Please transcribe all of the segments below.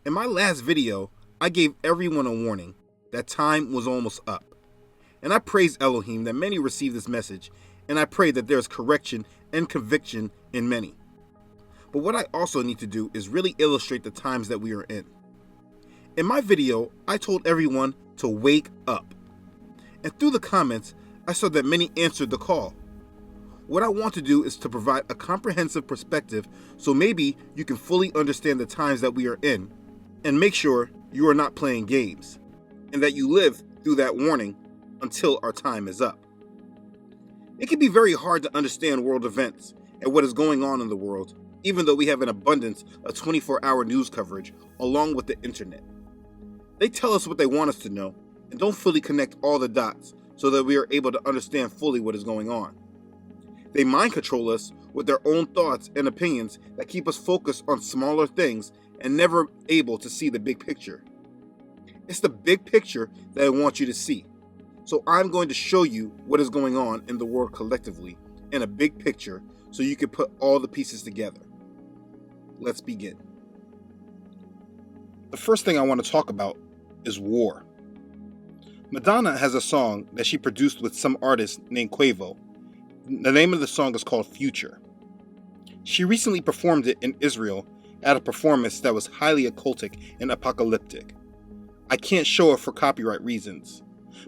In my last video, I gave everyone a warning that time was almost up. And I praise Elohim that many receive this message, and I pray that there is correction and conviction in many. But what I also need to do is really illustrate the times that we are in. In my video, I told everyone to wake up. And through the comments, I saw that many answered the call. What I want to do is to provide a comprehensive perspective so maybe you can fully understand the times that we are in and make sure you are not playing games and that you live through that warning until our time is up. It can be very hard to understand world events and what is going on in the world, even though we have an abundance of 24-hour news coverage along with the internet. They tell us what they want us to know and don't fully connect all the dots so that we are able to understand fully what is going on. They mind control us with their own thoughts and opinions that keep us focused on smaller things and never able to see the big picture. It's the big picture that I want you to see. So I'm going to show you what is going on in the world collectively in a big picture so you can put all the pieces together. Let's begin. The first thing I want to talk about is war. Madonna has a song that she produced with some artist named Quavo. The name of the song is called Future. She recently performed it in Israel at a performance that was highly occultic and apocalyptic. I can't show it for copyright reasons,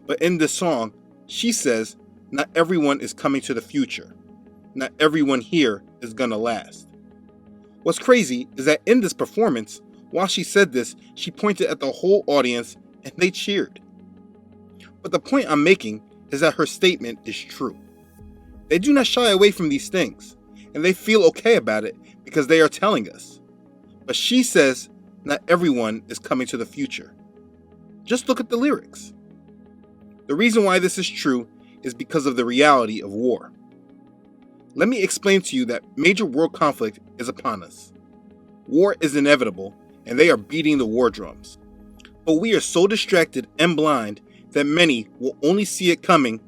but in this song, she says, not everyone is coming to the future. Not everyone here is gonna last. What's crazy is that in this performance, while she said this, she pointed at the whole audience and they cheered. But the point I'm making is that her statement is true. They do not shy away from these things, and they feel okay about it because they are telling us. But she says, not everyone is coming to the future. Just look at the lyrics. The reason why this is true is because of the reality of war. Let me explain to you that major world conflict is upon us. War is inevitable, and they are beating the war drums. But we are so distracted and blind that many will only see it coming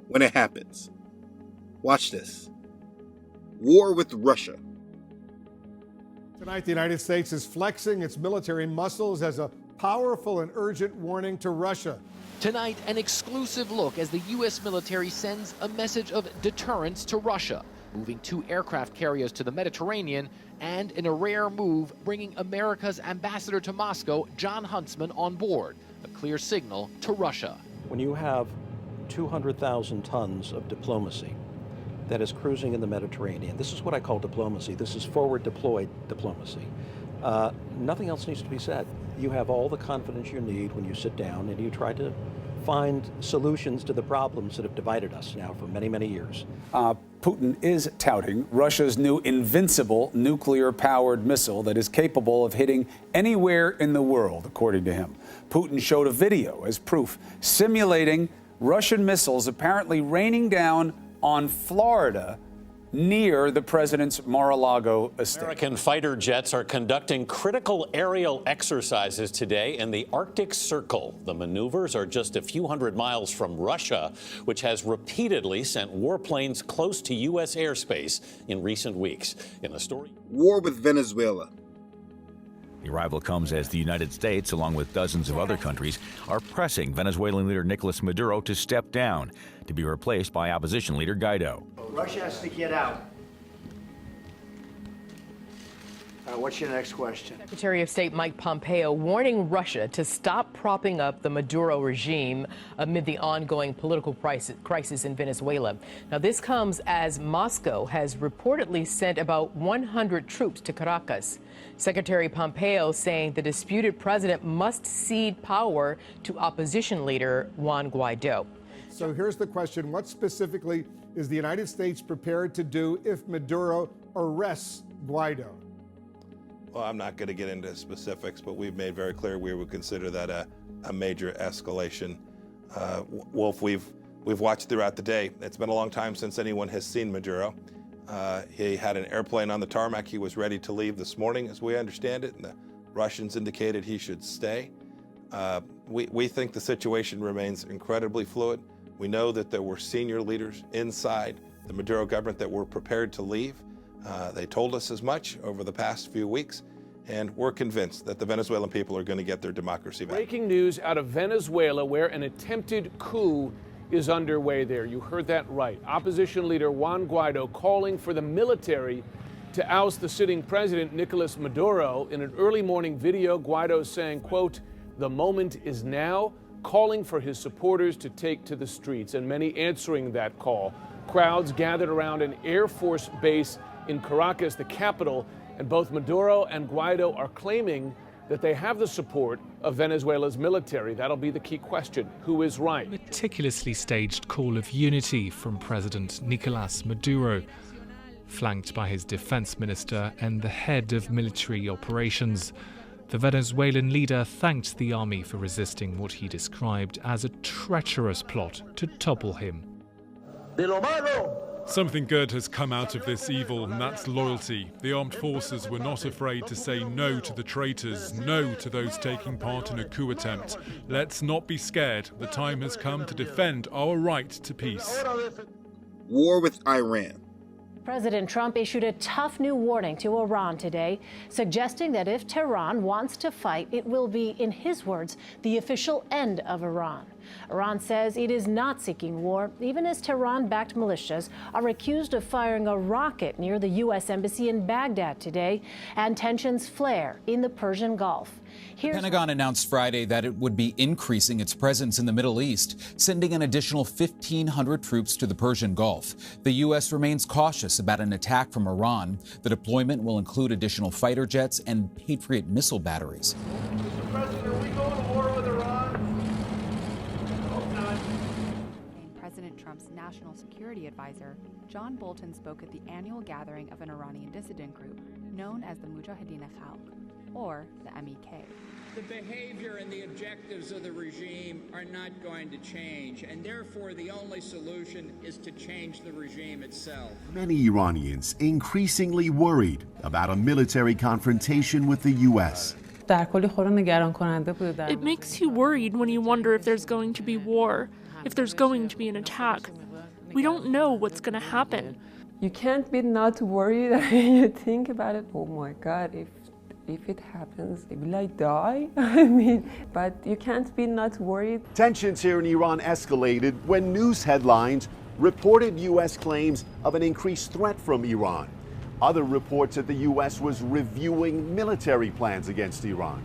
when it happens. Watch this. War with Russia. Tonight, the United States is flexing its military muscles as a powerful and urgent warning to Russia. Tonight, an exclusive look as the U.S. military sends a message of deterrence to Russia, moving 2 aircraft carriers to the Mediterranean, and in a rare move, bringing America's ambassador to Moscow, John Huntsman, on board, a clear signal to Russia. When you have 200,000 tons of diplomacy that is cruising in the Mediterranean, this is what I call diplomacy. This is forward deployed diplomacy. Nothing else needs to be said. You have all the confidence you need when you sit down and you try to find solutions to the problems that have divided us now for many, many years. Putin is touting Russia's new invincible nuclear-powered missile that is capable of hitting anywhere in the world, according to him. Putin showed a video as proof, simulating Russian missiles apparently raining down on Florida near the president's Mar-a-Lago estate. American fighter jets are conducting critical aerial exercises today in the Arctic Circle. The maneuvers are just a few hundred miles from Russia, which has repeatedly sent warplanes close to U.S. airspace in recent weeks. In the story, War with Venezuela. The arrival comes as the United States, along with dozens of other countries, are pressing Venezuelan leader Nicolas Maduro to step down, to be replaced by opposition leader Guaido. Russia has to get out. What's your next question? Secretary of State Mike Pompeo warning Russia to stop propping up the Maduro regime amid the ongoing political crisis in Venezuela. Now, this comes as Moscow has reportedly sent about 100 troops to Caracas. Secretary Pompeo saying the disputed president must cede power to opposition leader Juan Guaido. So here's the question. What specifically is the United States prepared to do if Maduro arrests Guaido? Well, I'm not going to get into specifics, but we've made very clear we would consider that a major escalation. Wolf, we've watched throughout the day. It's been a long time since anyone has seen Maduro. He had an airplane on the tarmac. He was ready to leave this morning, as we understand it, and the Russians indicated he should stay. We think the situation remains incredibly fluid. We know that there were senior leaders inside the Maduro government that were prepared to leave. They told us as much over the past few weeks, and we're convinced that the Venezuelan people are going to get their democracy back. Breaking news out of Venezuela, where an attempted coup is underway there. You heard that right. Opposition leader Juan Guaido calling for the military to oust the sitting president, Nicolas Maduro. In an early morning video, Guaido saying, quote, "The moment is now," calling for his supporters to take to the streets, and many answering that call. Crowds gathered around an Air Force base in Caracas, the capital, and both Maduro and Guaido are claiming that they have the support of Venezuela's military. That'll be the key question. Who is right? Meticulously staged call of unity from President Nicolas Maduro, flanked by his defense minister and the head of military operations. The Venezuelan leader thanked the army for resisting what he described as a treacherous plot to topple him. Something good has come out of this evil, and that's loyalty. The armed forces were not afraid to say no to the traitors, no to those taking part in a coup attempt. Let's not be scared. The time has come to defend our right to peace. War with Iran. President Trump issued a tough new warning to Iran today, suggesting that if Tehran wants to fight, it will be, in his words, the official end of Iran. Iran says it is not seeking war, even as Tehran-backed militias are accused of firing a rocket near the U.S. Embassy in Baghdad today, and tensions flare in the Persian Gulf. The Pentagon announced Friday that it would be increasing its presence in the Middle East, sending an additional 1,500 troops to the Persian Gulf. The U.S. remains cautious about an attack from Iran. The deployment will include additional fighter jets and Patriot missile batteries. Mr. President, are we going to war with Iran? President Trump's national security advisor, John Bolton, spoke at the annual gathering of an Iranian dissident group known as the Mujahideen Khalq, or the MEK. The behavior and the objectives of the regime are not going to change, and therefore the only solution is to change the regime itself. Many Iranians increasingly worried about a military confrontation with the U.S. It makes you worried when you wonder if there's going to be war, if there's going to be an attack. We don't know what's going to happen. You can't be not worried. You think about it, oh my God, if it happens, will I die? I mean, but you can't be not worried. Tensions here in Iran escalated when news headlines reported U.S. claims of an increased threat from Iran. Other reports that the U.S. was reviewing military plans against Iran.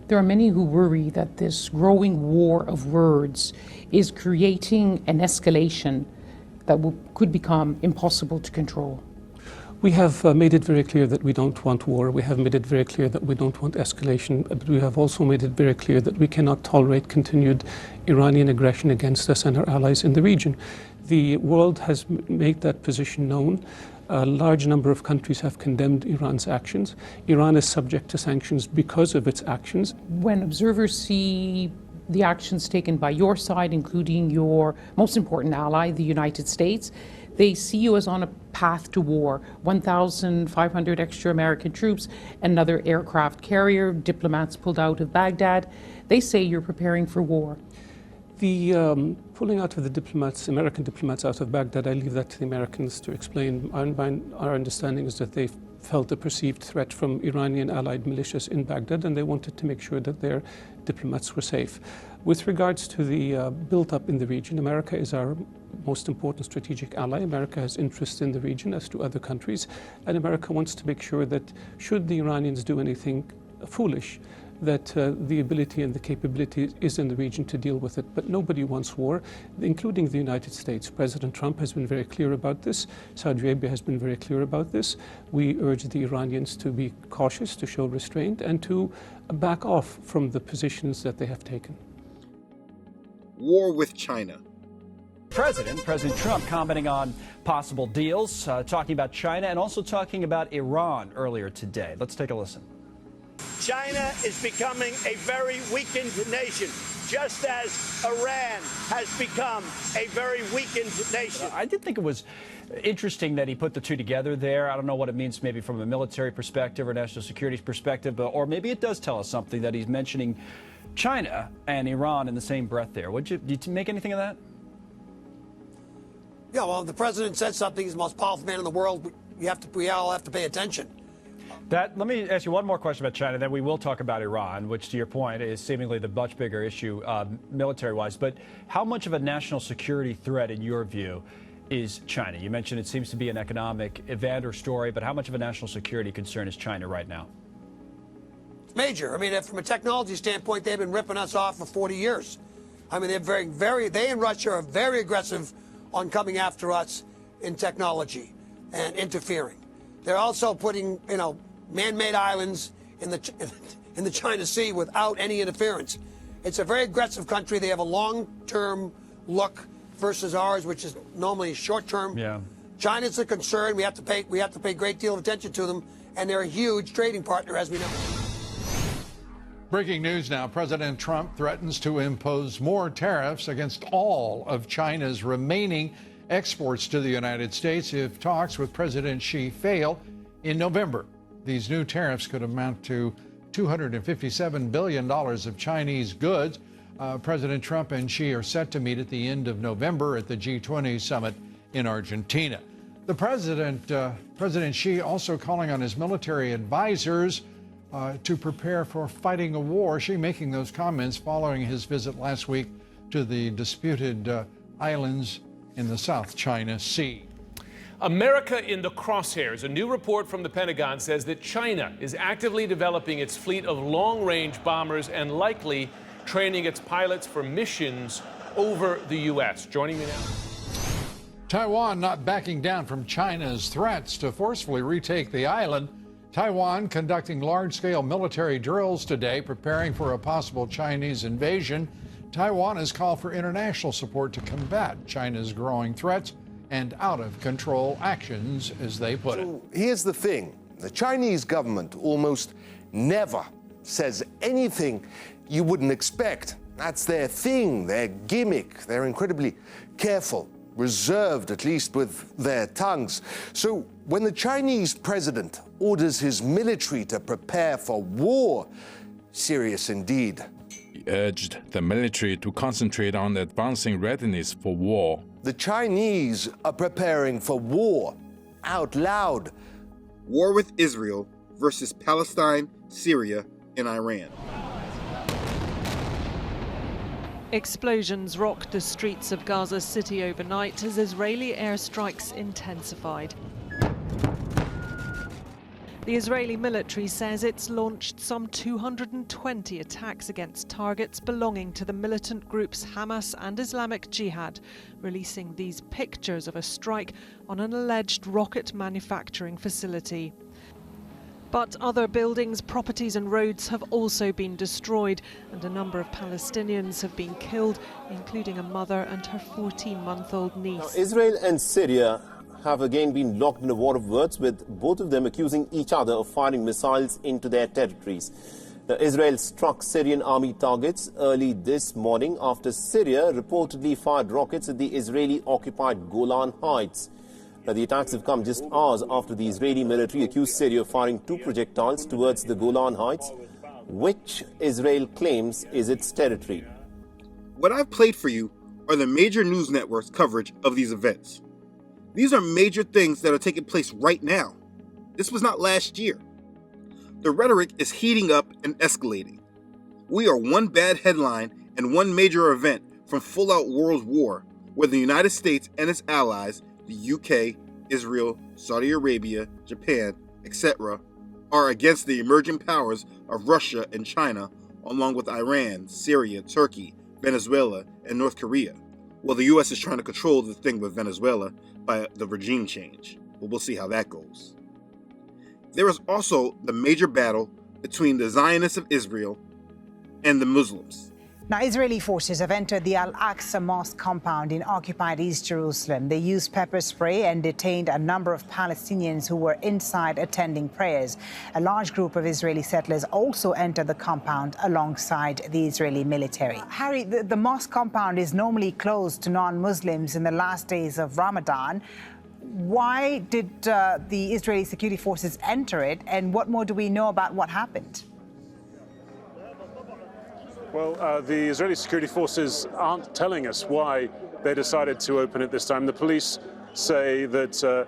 There are many who worry that this growing war of words is creating an escalation that could become impossible to control. We have made it very clear that we don't want war. We have made it very clear that we don't want escalation. But we have also made it very clear that we cannot tolerate continued Iranian aggression against us and our allies in the region. The world has made that position known. A large number of countries have condemned Iran's actions. Iran is subject to sanctions because of its actions. When observers see the actions taken by your side, including your most important ally, the United States, they see you as on a path to war. 1,500 extra American troops, another aircraft carrier, diplomats pulled out of Baghdad. They say you're preparing for war. The pulling out of the diplomats, American diplomats out of Baghdad, I leave that to the Americans to explain. Our understanding is that they felt a perceived threat from Iranian allied militias in Baghdad, and they wanted to make sure that their diplomats were safe. With regards to the build-up in the region, America is our most important strategic ally. America has interest in the region, as do other countries, and America wants to make sure that should the Iranians do anything foolish, that the ability and the capability is in the region to deal with it. But nobody wants war, including the United States. President Trump has been very clear about this. Saudi Arabia has been very clear about this. We urge the Iranians to be cautious, to show restraint, and to back off from the positions that they have taken. War with China. President Trump commenting on possible deals, talking about China and also talking about Iran earlier today. Let's take a listen. China is becoming a very weakened nation, just as Iran has become a very weakened nation. I did think it was interesting that he put the two together there. I don't know what it means maybe from a military perspective or national security perspective, or maybe it does tell us something that he's mentioning China and Iran in the same breath there. Did you make anything of that? Yeah, well, if the president said something, he's the most powerful man in the world. We all have to pay attention. Let me ask you one more question about China, then we will talk about Iran, which, to your point, is seemingly the much bigger issue military-wise. But how much of a national security threat, in your view, is China? You mentioned it seems to be an economic event or story, but how much of a national security concern is China right now? Major. I mean, from a technology standpoint, they've been ripping us off for 40 years. I mean, they and Russia are very aggressive on coming after us in technology and interfering. They're also putting, man-made islands in the China Sea without any interference. It's a very aggressive country. They have a long-term look versus ours, which is normally short-term. Yeah. China's a concern. We have to pay a great deal of attention to them, and they're a huge trading partner, as we know. Breaking news now. President Trump threatens to impose more tariffs against all of China's remaining exports to the United States if talks with President Xi fail in November. These new tariffs could amount to $257 billion of Chinese goods. President Trump and Xi are set to meet at the end of November at the G20 summit in Argentina. The President Xi also calling on his military advisors to prepare for fighting a war. Xi making those comments following his visit last week to the disputed islands in the South China Sea. America in the crosshairs. A new report from the Pentagon says that China is actively developing its fleet of long-range bombers and likely training its pilots for missions over the U.S. Joining me now. Taiwan not backing down from China's threats to forcefully retake the island. Taiwan conducting large-scale military drills today, preparing for a possible Chinese invasion. Taiwan has called for international support to combat China's growing threats and out-of-control actions, as they put it. Here's the thing. The Chinese government almost never says anything you wouldn't expect. That's their thing, their gimmick. They're incredibly careful, reserved, at least with their tongues. So when the Chinese president orders his military to prepare for war, serious indeed. He urged the military to concentrate on advancing readiness for war. The Chinese are preparing for war, out loud. War with Israel versus Palestine, Syria, and Iran. Explosions rocked the streets of Gaza City overnight as Israeli airstrikes intensified. The Israeli military says it's launched some 220 attacks against targets belonging to the militant groups Hamas and Islamic Jihad, releasing these pictures of a strike on an alleged rocket manufacturing facility. But other buildings, properties and roads have also been destroyed, and a number of Palestinians have been killed, including a mother and her 14-month-old niece. Now, Israel and Syria have again been locked in a war of words, with both of them accusing each other of firing missiles into their territories. Now, Israel struck Syrian army targets early this morning after Syria reportedly fired rockets at the Israeli-occupied Golan Heights. Now, the attacks have come just hours after the Israeli military accused Syria of firing 2 projectiles towards the Golan Heights, which Israel claims is its territory. What I've played for you are the major news networks' coverage of these events. These are major things that are taking place right now. This was not last year. The rhetoric is heating up and escalating. We are one bad headline and one major event from full-out world war, where the United States and its allies, the UK, Israel, Saudi Arabia, Japan, etc., are against the emerging powers of Russia and China, along with Iran, Syria, Turkey, Venezuela, and North Korea. Well, the U.S. is trying to control the thing with Venezuela by the regime change, but we'll see how that goes. There is also the major battle between the Zionists of Israel and the Muslims. Now, Israeli forces have entered the Al-Aqsa Mosque compound in occupied East Jerusalem. They used pepper spray and detained a number of Palestinians who were inside attending prayers. A large group of Israeli settlers also entered the compound alongside the Israeli military. Harry, the mosque compound is normally closed to non-Muslims in the last days of Ramadan. Why did the Israeli security forces enter it, and what more do we know about what happened? Well, the Israeli security forces aren't telling us why they decided to open it this time. The police say that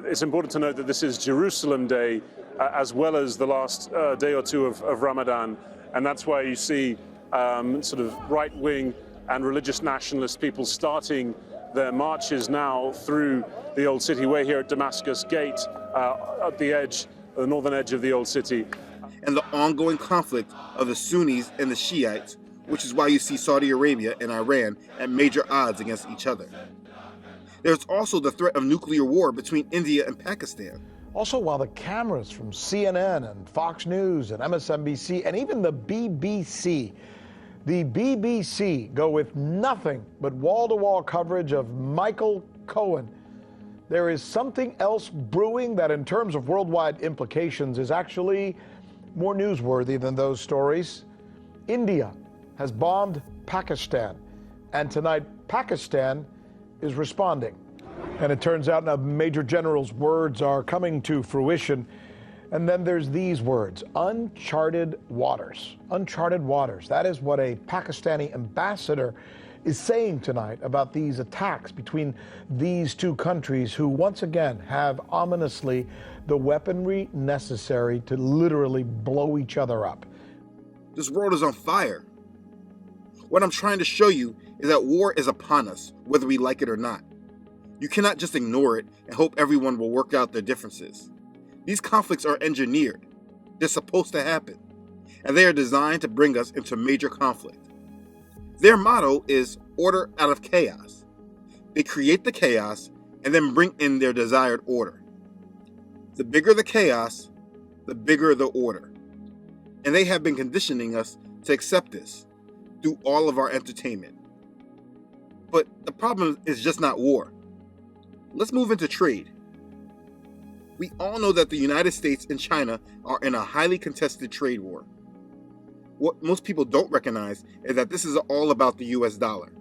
it's important to note that this is Jerusalem Day, as well as the last day or two of Ramadan. And that's why you see sort of right-wing and religious nationalist people starting their marches now through the old city. We're here at Damascus Gate at the northern edge of the old city. And the ongoing conflict of the Sunnis and the Shiites, which is why you see Saudi Arabia and Iran at major odds against each other. There's also the threat of nuclear war between India and Pakistan. Also, while the cameras from CNN and Fox News and MSNBC and even the BBC go with nothing but wall-to-wall coverage of Michael Cohen, there is something else brewing that in terms of worldwide implications is actually more newsworthy than those stories. India has bombed Pakistan, and tonight Pakistan is responding. And it turns out now Major General's words are coming to fruition. And then there's these words, uncharted waters. Uncharted waters. That is what a Pakistani ambassador is saying tonight about these attacks between these two countries who once again have ominously the weaponry necessary to literally blow each other up. This world is on fire. What I'm trying to show you is that war is upon us, whether we like it or not. You cannot just ignore it and hope everyone will work out their differences. These conflicts are engineered. They're supposed to happen. And they are designed to bring us into major conflict. Their motto is order out of chaos. They create the chaos and then bring in their desired order. The bigger the chaos, the bigger the order. And they have been conditioning us to accept this through all of our entertainment. But the problem is just not war. Let's move into trade. We all know that the United States and China are in a highly contested trade war. What most people don't recognize is that this is all about the US dollar.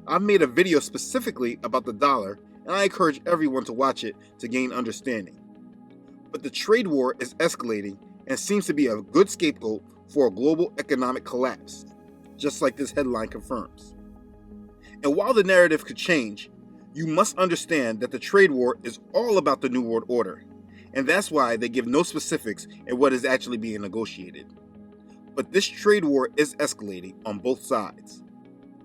I've made a video specifically about the dollar, and I encourage everyone to watch it to gain understanding. But the trade war is escalating and seems to be a good scapegoat for a global economic collapse, just like this headline confirms. And while the narrative could change, you must understand that the trade war is all about the New World Order, and that's why they give no specifics in what is actually being negotiated. But this trade war is escalating on both sides.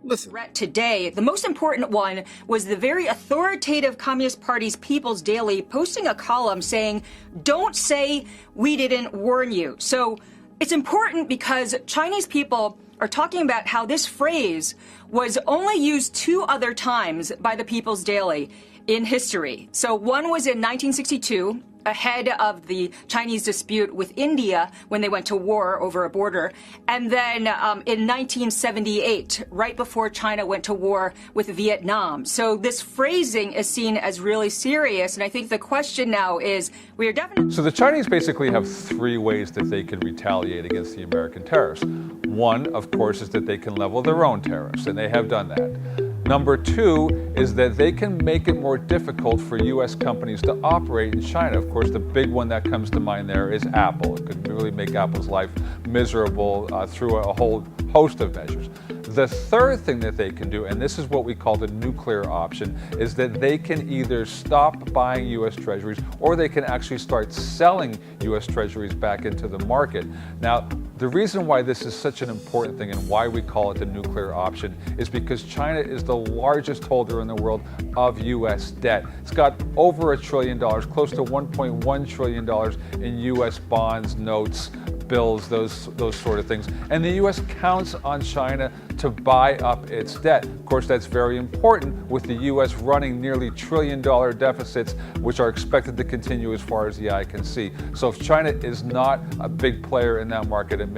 Listen. Today, the most important one was the very authoritative Communist Party's People's Daily posting a column saying, "Don't say we didn't warn you." So it's important because Chinese people are talking about how this phrase was only used 2 other times by the People's Daily in history. So one was in 1962, ahead of the Chinese dispute with India when they went to war over a border. And then in 1978, right before China went to war with Vietnam. So this phrasing is seen as really serious. And I think the question now is, we are definitely... So the Chinese basically have 3 ways that they can retaliate against the American tariffs. One, of course, is that they can level their own tariffs, and they have done that. Number 2 is that they can make it more difficult for U.S. companies to operate in China. Of course, the big one that comes to mind there is Apple. It could really make Apple's life miserable through a whole host of measures. The third thing that they can do, and this is what we call the nuclear option, is that they can either stop buying U.S. treasuries or they can actually start selling U.S. treasuries back into the market. Now, the reason why this is such an important thing and why we call it the nuclear option is because China is the largest holder in the world of U.S. debt. It's got over $1 trillion, close to $1.1 trillion in U.S. bonds, notes, bills, those sort of things. And the U.S. counts on China to buy up its debt. Of course, that's very important with the U.S. running nearly $1 trillion deficits, which are expected to continue as far as the eye can see. So if China is not a big player in that market, it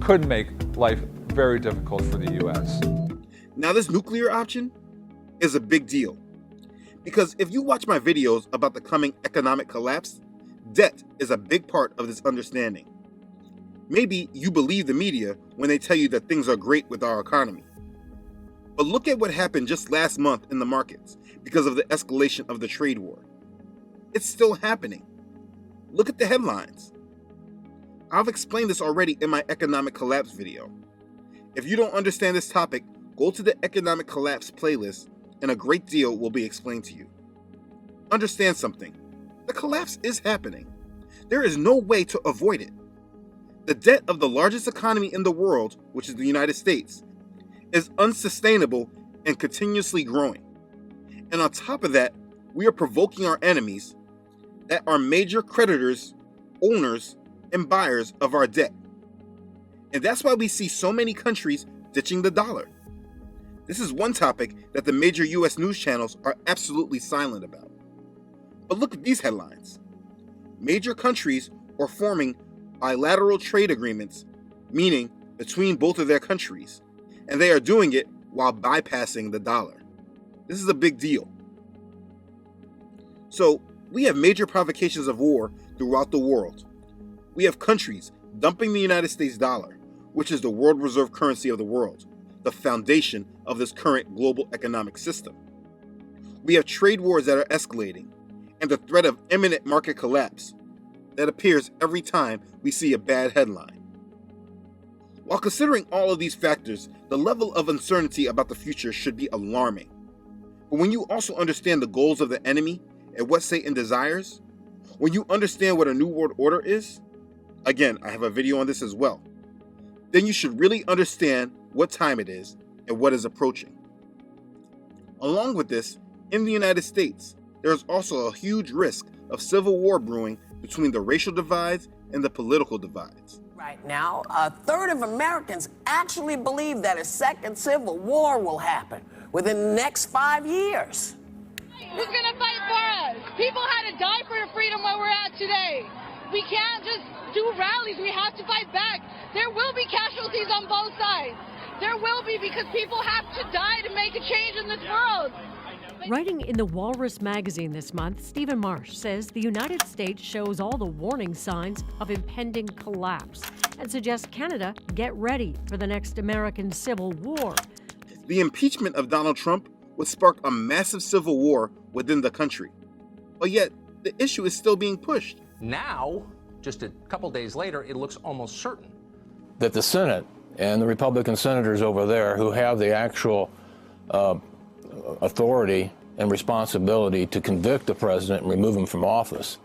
could make life very difficult for the U.S. Now, this nuclear option is a big deal. Because if you watch my videos about the coming economic collapse, debt is a big part of this understanding. Maybe you believe the media when they tell you that things are great with our economy. But look at what happened just last month in the markets because of the escalation of the trade war. It's still happening. Look at the headlines. I've explained this already in my economic collapse video. If you don't understand this topic, go to the economic collapse playlist and a great deal will be explained to you. Understand something. The collapse is happening. There is no way to avoid it. The debt of the largest economy in the world, which is the United States, is unsustainable and continuously growing. And on top of that, we are provoking our enemies that are major creditors, owners, and buyers of our debt. And that's why we see so many countries ditching the dollar. This is one topic that the major US news channels are absolutely silent about. But look at these headlines. Major countries are forming bilateral trade agreements, meaning between both of their countries, and they are doing it while bypassing the dollar. This is a big deal. So, we have major provocations of war throughout the world. We have countries dumping the United States dollar, which is the world reserve currency of the world, the foundation of this current global economic system. We have trade wars that are escalating, and the threat of imminent market collapse that appears every time we see a bad headline. While considering all of these factors, the level of uncertainty about the future should be alarming. But when you also understand the goals of the enemy and what Satan desires, when you understand what a new world order is, again, I have a video on this as well, then you should really understand what time it is and what is approaching. Along with this, in the United States, there is also a huge risk of civil war brewing between the racial divides and the political divides. Right now, a third of Americans actually believe that a second civil war will happen within the next 5 years. Who's gonna fight for us? People had to die for the freedom where we're at today. We can't just do rallies. We have to fight back. There will be casualties on both sides. There will be, because people have to die to make a change in this world. Writing in the Walrus magazine this month, Stephen Marsh says the United States shows all the warning signs of impending collapse and suggests Canada get ready for the next American Civil War. The impeachment of Donald Trump would spark a massive civil war within the country. But yet, the issue is still being pushed. Now, just a couple days later, it looks almost certain that the Senate and the Republican senators over there who have the actual authority and responsibility to convict the president and remove him from office,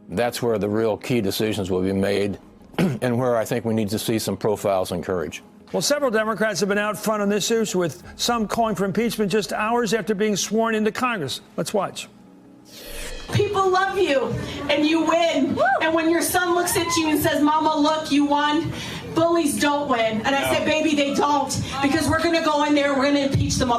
that's where the real key decisions will be made and where I think we need to see some profiles and courage. Well, several Democrats have been out front on this issue, with some calling for impeachment just hours after being sworn into Congress. Let's watch. People love you, and you win. Woo! And when your son looks at you and says, Mama, look, you won, bullies don't win. And I said, baby, they don't, because we're going to go in there and we're going to impeach them.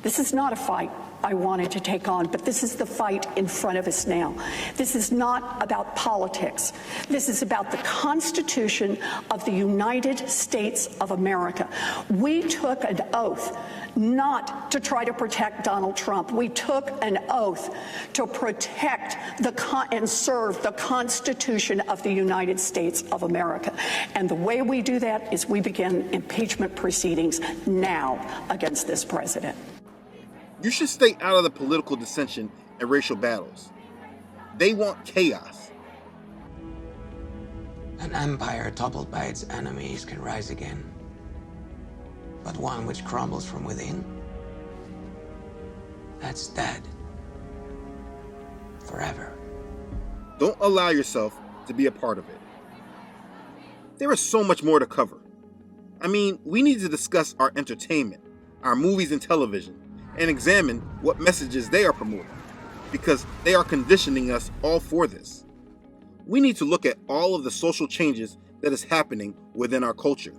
This is not a fight I wanted to take on, but this is the fight in front of us now. This is not about politics. This is about the Constitution of the United States of America. We took an oath not to try to protect Donald Trump. We took an oath to protect and serve the Constitution of the United States of America. And the way we do that is we begin impeachment proceedings now against this president. You should stay out of the political dissension and racial battles. They want chaos. An empire toppled by its enemies can rise again, but one which crumbles from within, that's dead. Forever. Don't allow yourself to be a part of it. There is so much more to cover. I mean, we need to discuss our entertainment, our movies and television, and examine what messages they are promoting, because they are conditioning us all for this. We need to look at all of the social changes that is happening within our culture.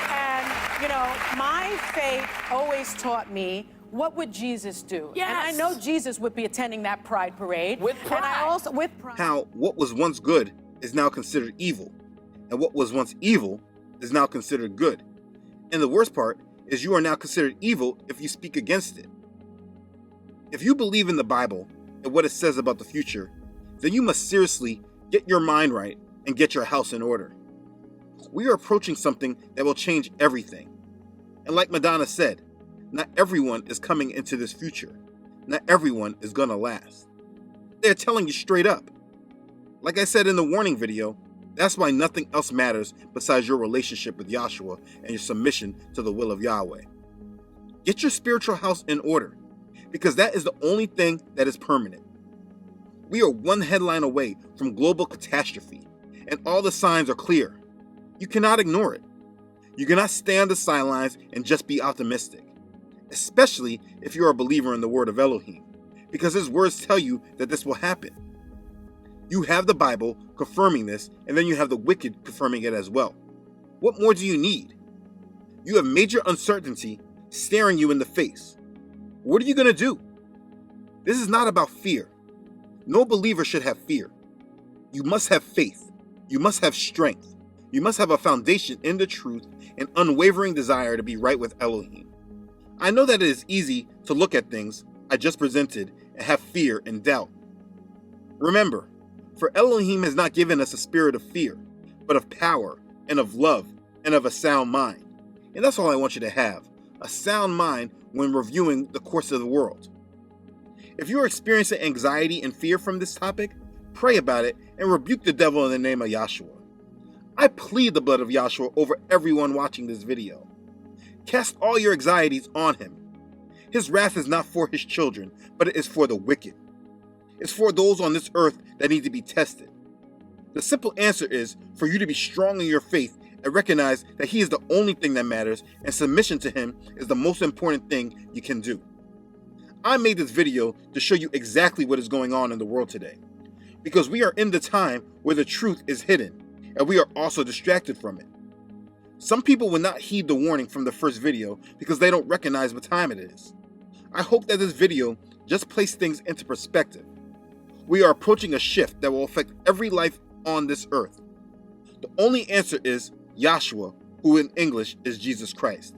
And, you know, my faith always taught me, what would Jesus do? Yes. And I know Jesus would be attending that pride parade. With pride. And I also, with pride. How what was once good is now considered evil, and what was once evil is now considered good. And the worst part is you are now considered evil if you speak against it. If you believe in the Bible and what it says about the future, then you must seriously get your mind right and get your house in order. We are approaching something that will change everything. And like Madonna said, not everyone is coming into this future. Not everyone is gonna last. They're telling you straight up. Like I said in the warning video, that's why nothing else matters besides your relationship with Yahshua and your submission to the will of Yahweh. Get your spiritual house in order, because that is the only thing that is permanent. We are one headline away from global catastrophe, and all the signs are clear. You cannot ignore it. You cannot stay on the sidelines and just be optimistic, especially if you're a believer in the word of Elohim, because his words tell you that this will happen. You have the Bible confirming this, and then you have the wicked confirming it as well. What more do you need? You have major uncertainty staring you in the face. What are you going to do? This is not about fear. No believer should have fear. You must have faith. You must have strength. You must have a foundation in the truth and unwavering desire to be right with Elohim. I know that it is easy to look at things I just presented and have fear and doubt. Remember, for Elohim has not given us a spirit of fear, but of power and of love and of a sound mind. And that's all I want you to have, a sound mind when reviewing the course of the world. If you are experiencing anxiety and fear from this topic, pray about it and rebuke the devil in the name of Yahshua. I plead the blood of Yahshua over everyone watching this video. Cast all your anxieties on him. His wrath is not for his children, but it is for the wicked. It's for those on this earth that need to be tested. The simple answer is for you to be strong in your faith and recognize that he is the only thing that matters, and submission to him is the most important thing you can do. I made this video to show you exactly what is going on in the world today, because we are in the time where the truth is hidden, and we are also distracted from it. Some people will not heed the warning from the first video because they don't recognize what time it is. I hope that this video just placed things into perspective. We are approaching a shift that will affect every life on this earth. The only answer is Yahshua, who in English is Jesus Christ.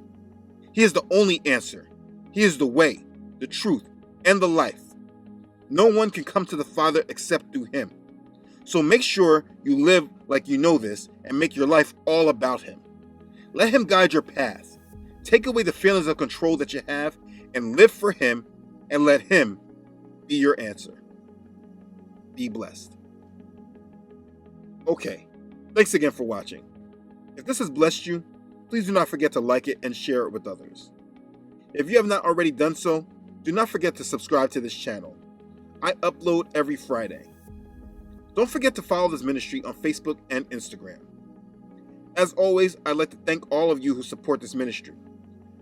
He is the only answer. He is the way, the truth, and the life. No one can come to the Father except through him. So make sure you live like you know this and make your life all about him. Let him guide your path. Take away the feelings of control that you have and live for him, and let him be your answer. Be blessed. Okay, thanks again for watching. If this has blessed you, please do not forget to like it and share it with others. If you have not already done so, do not forget to subscribe to this channel. I upload every Friday. Don't forget to follow this ministry on Facebook and Instagram. As always, I'd like to thank all of you who support this ministry.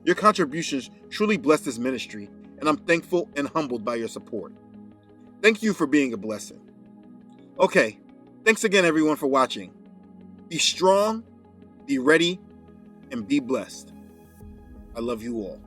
Your contributions truly bless this ministry, and I'm thankful and humbled by your support. Thank you for being a blessing. Okay, thanks again everyone for watching. Be strong, be ready, and be blessed. I love you all.